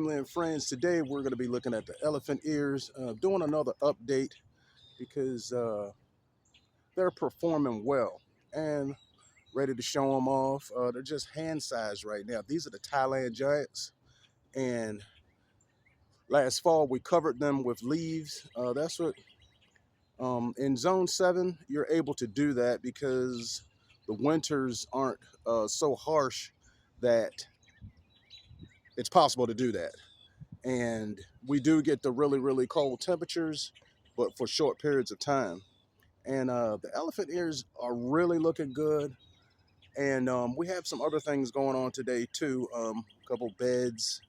family and friends. Today we're going to be looking at the elephant ears, doing another update because they're performing well and ready to show them off. They're just hand sized right now. These are the Thailand giants, and last fall we covered them with leaves. That's what in Zone 7 you're able to do that because the winters aren't so harsh that it's possible to do that. And we do get the really cold temperatures, but for short periods of time. And the elephant ears are really looking good. And we have some other things going on today too. A couple beds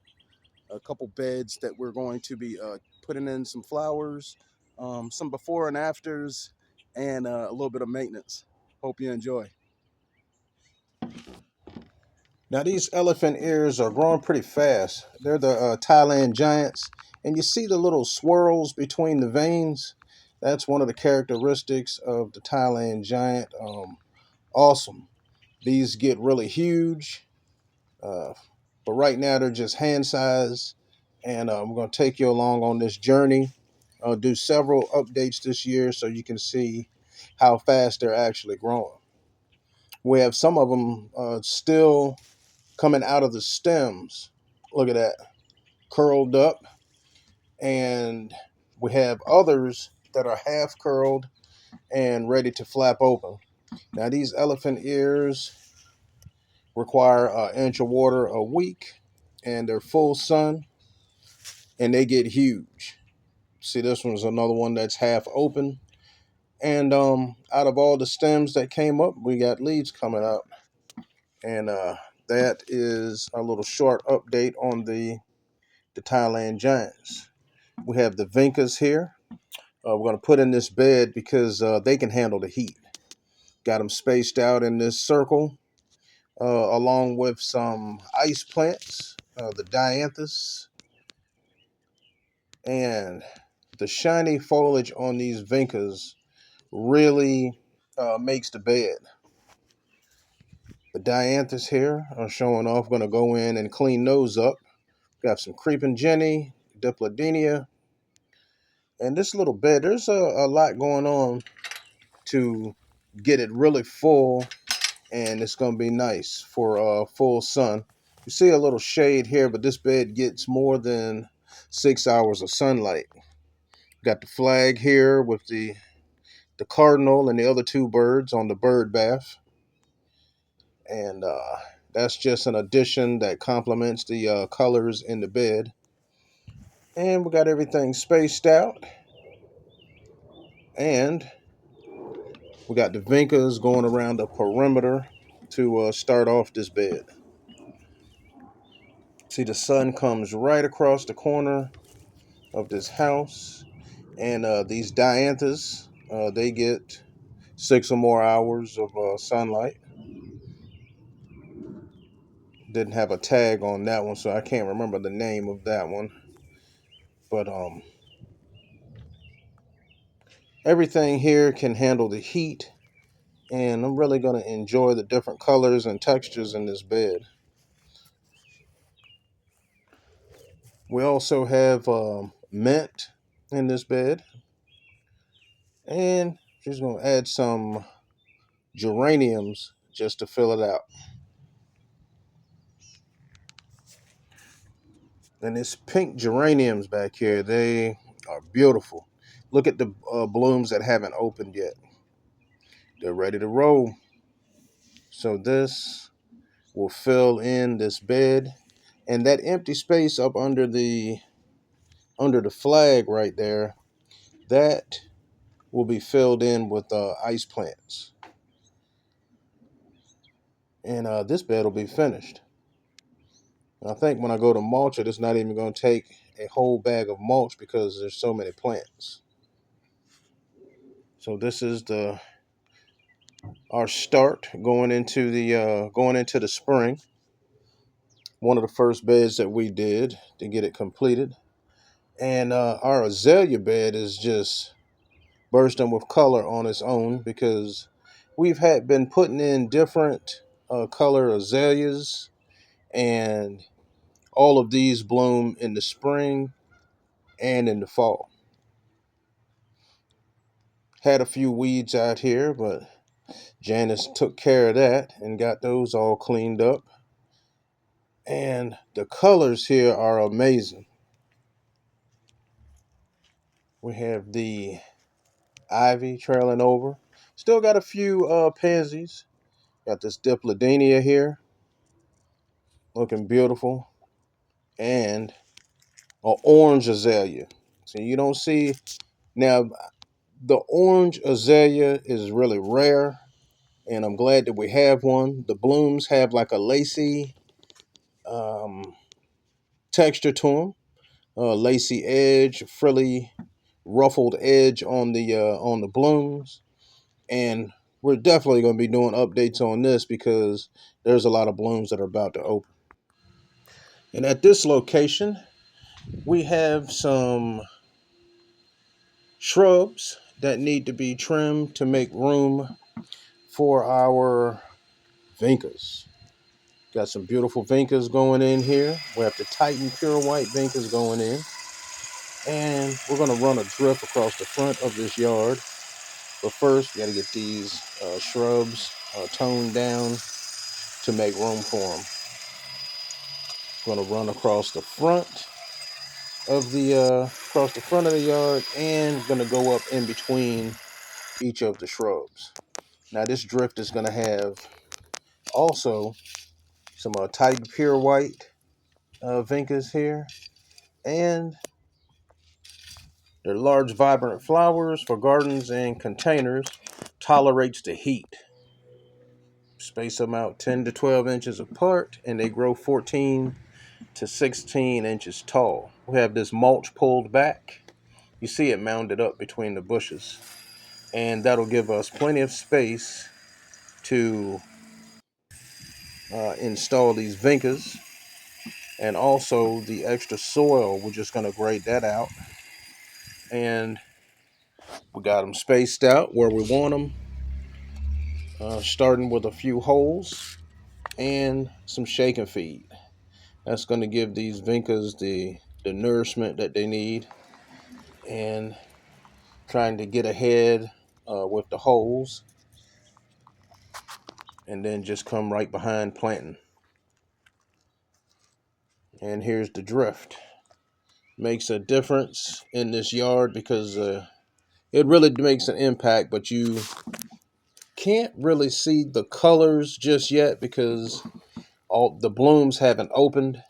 that we're going to be putting in some flowers, some before and afters, and a little bit of maintenance. Hope you enjoy. Now these elephant ears are growing pretty fast. They're the Thailand giants, and you see the little swirls between the veins. That's one of the characteristics of the Thailand giant. Awesome. These get really huge, uh, but right now they're just hand size, and I'm going to take you along on this journey. I'll do several updates this year so you can see how fast they're actually growing. We have some of them still coming out of the stems. Look at that, curled up. And we have others that are half curled and ready to flap open. Now, these elephant ears require an inch of water a week, and they're full sun, and they get huge. See, this one's another one that's half open. And out of all the stems that came up, we got leaves coming up. And that is a little short update on the Thailand giants. We have the Vincas here. We're going to put in this bed because they can handle the heat. Got them spaced out in this circle, along with some ice plants, the dianthus, and the shiny foliage on these Vincas really makes the bed. The dianthus here are showing off. Going to go in and clean those up. Got some creeping Jenny, Dipladenia, and this little bed. There's a lot going on to get it really full, and it's going to be nice for full sun. You see a little shade here, but this bed gets more than 6 hours of sunlight. Got the flag here with the cardinal and the other two birds on the bird bath, and that's just an addition that complements the colors in the bed. And we got everything spaced out, and we got the Vincas going around the perimeter to start off this bed. See, the sun comes right across the corner of this house, and these dianthus, they get 6 or more hours of sunlight. Didn't have a tag on that one, so I can't remember the name of that one. But everything here can handle the heat, and I'm really going to enjoy the different colors and textures in this bed. We also have mint in this bed, and just going to add some geraniums just to fill it out. And it's pink geraniums back here. They are beautiful. Look at the blooms that haven't opened yet. They're ready to roll. So this will fill in this bed, and that empty space up under the flag right there, that will be filled in with ice plants. And this bed will be finished. And I think when I go to mulch it, it's not even going to take a whole bag of mulch because there's so many plants. So this is the our start going into the spring. One of the first beds that we did to get it completed, and our azalea bed is just bursting with color on its own because we've had been putting in different color azaleas, and all of these bloom in the spring and in the fall. Had a few weeds out here, but Janice took care of that and got those all cleaned up. And the colors here are amazing. We have the ivy trailing over. Still got a few pansies. Got this dipladenia here, looking beautiful, and an orange azalea. So you don't see now. The orange azalea is really rare, and I'm glad that we have one. The blooms have like a lacy um, texture to them, lacy edge, frilly, ruffled edge on the blooms, and we're definitely going to be doing updates on this because there's a lot of blooms that are about to open. And at this location, we have some shrubs that need to be trimmed to make room for our vincas. Got some beautiful vincas going in here. We have the Titan Pure White vincas going in. And we're going to run a drip across the front of this yard. But first, you got to get these shrubs toned down to make room for them. Going to run across the front of the yard, and going to go up in between each of the shrubs. Now this drift is going to have also some Titan Pure White vincas here, and they're large vibrant flowers for gardens and containers. Tolerates the heat. Space them out 10 to 12 inches apart, and they grow 14 to 16 inches tall. We have this mulch pulled back. You see it mounded up between the bushes, and that'll give us plenty of space to install these vincas. And also the extra soil, we're just going to grade that out, and we got them spaced out where we want them, starting with a few holes and some shake and feed. That's going to give these vincas the nourishment that they need, and trying to get ahead with the holes, and then just come right behind planting. And here's the drift. Makes a difference in this yard because it really makes an impact, but you can't really see the colors just yet because all the blooms haven't opened,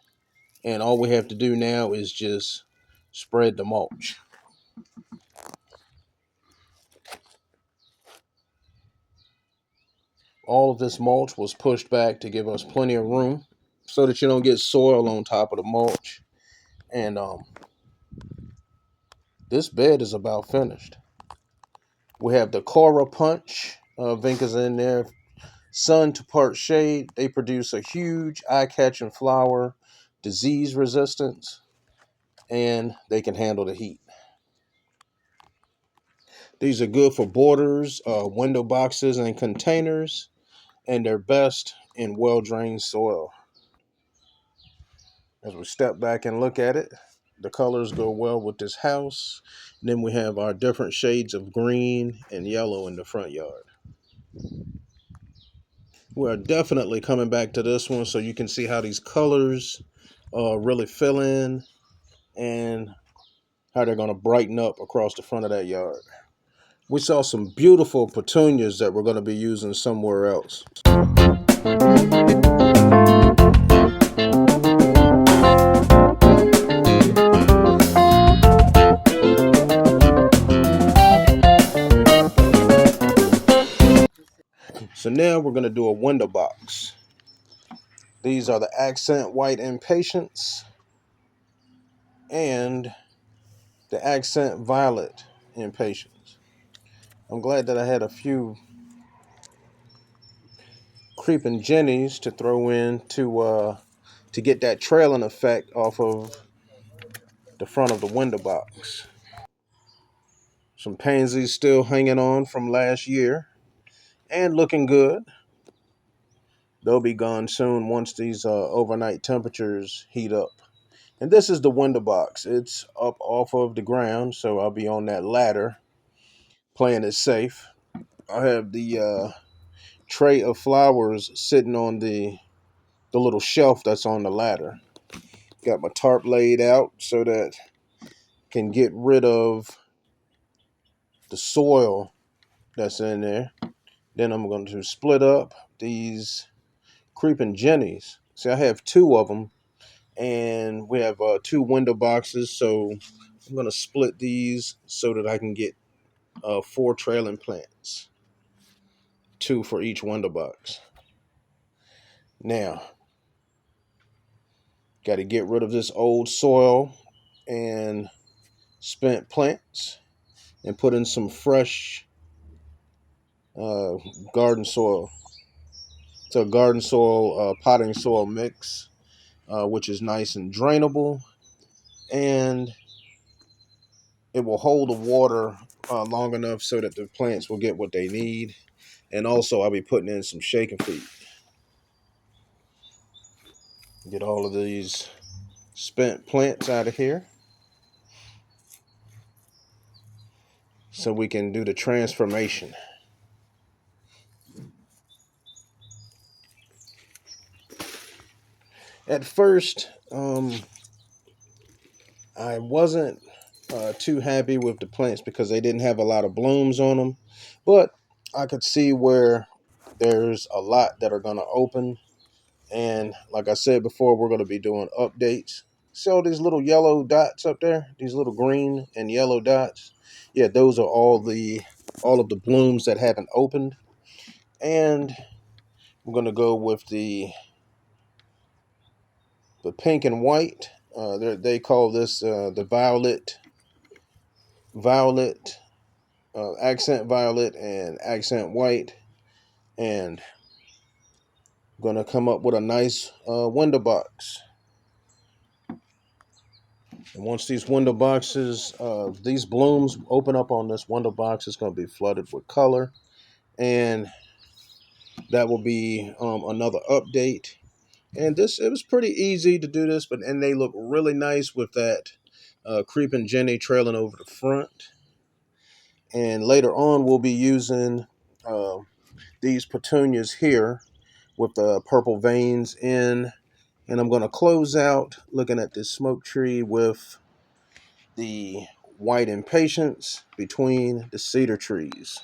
and all we have to do now is just spread the mulch. All of this mulch was pushed back to give us plenty of room so that you don't get soil on top of the mulch. And this bed is about finished. We have the Cora Punch vincas in there. Sun to part shade. They produce a huge eye-catching flower, disease resistance, and they can handle the heat. These are good for borders, window boxes, and containers, and they're best in well-drained soil. As we step back and look at it, the colors go well with this house. And then we have our different shades of green and yellow in the front yard. We're definitely coming back to this one so you can see how these colors really fill in and how they're going to brighten up across the front of that yard. We saw some beautiful petunias that we're going to be using somewhere else. So now we're going to do a window box. These are the Accent White Impatiens and the Accent Violet Impatiens. I'm glad that I had a few creeping jennies to throw in to get that trailing effect off of the front of the window box. Some pansies still hanging on from last year and looking good. they'll be gone soon once these overnight temperatures heat up. And this is the window box. It's up off of the ground, so I'll be on that ladder playing it safe. I have the tray of flowers sitting on the little shelf that's on the ladder. Got my tarp laid out so that I can get rid of the soil that's in there. Then I'm going to split up these creeping jennies. See, I have two of them, and we have two window boxes. So I'm going to split these so that I can get four trailing plants, two for each window box. Now, got to get rid of this old soil and spent plants and put in some fresh uh, garden soil. It's a garden soil, potting soil mix, which is nice and drainable, and it will hold the water long enough so that the plants will get what they need. And also, I'll be putting in some shaking feed. Get all of these spent plants out of here so we can do the transformation. At first, I wasn't too happy with the plants because they didn't have a lot of blooms on them, but I could see where there's a lot that are going to open. And like I said before, we're going to be doing updates. See all these little yellow dots up there? These little green and yellow dots? Yeah, those are all of the blooms that haven't opened. And I'm going to go with the pink and white. They call this the violet, accent violet, and accent white. And I'm going to come up with a nice window box. And once these window boxes, these blooms open up on this window box, it's going to be flooded with color. And that will be another update. And it was pretty easy to do this, and they look really nice with that creeping Jenny trailing over the front. And later on, we'll be using uh, these petunias here with the purple veins in. And I'm going to close out looking at this smoke tree with the white impatiens between the cedar trees.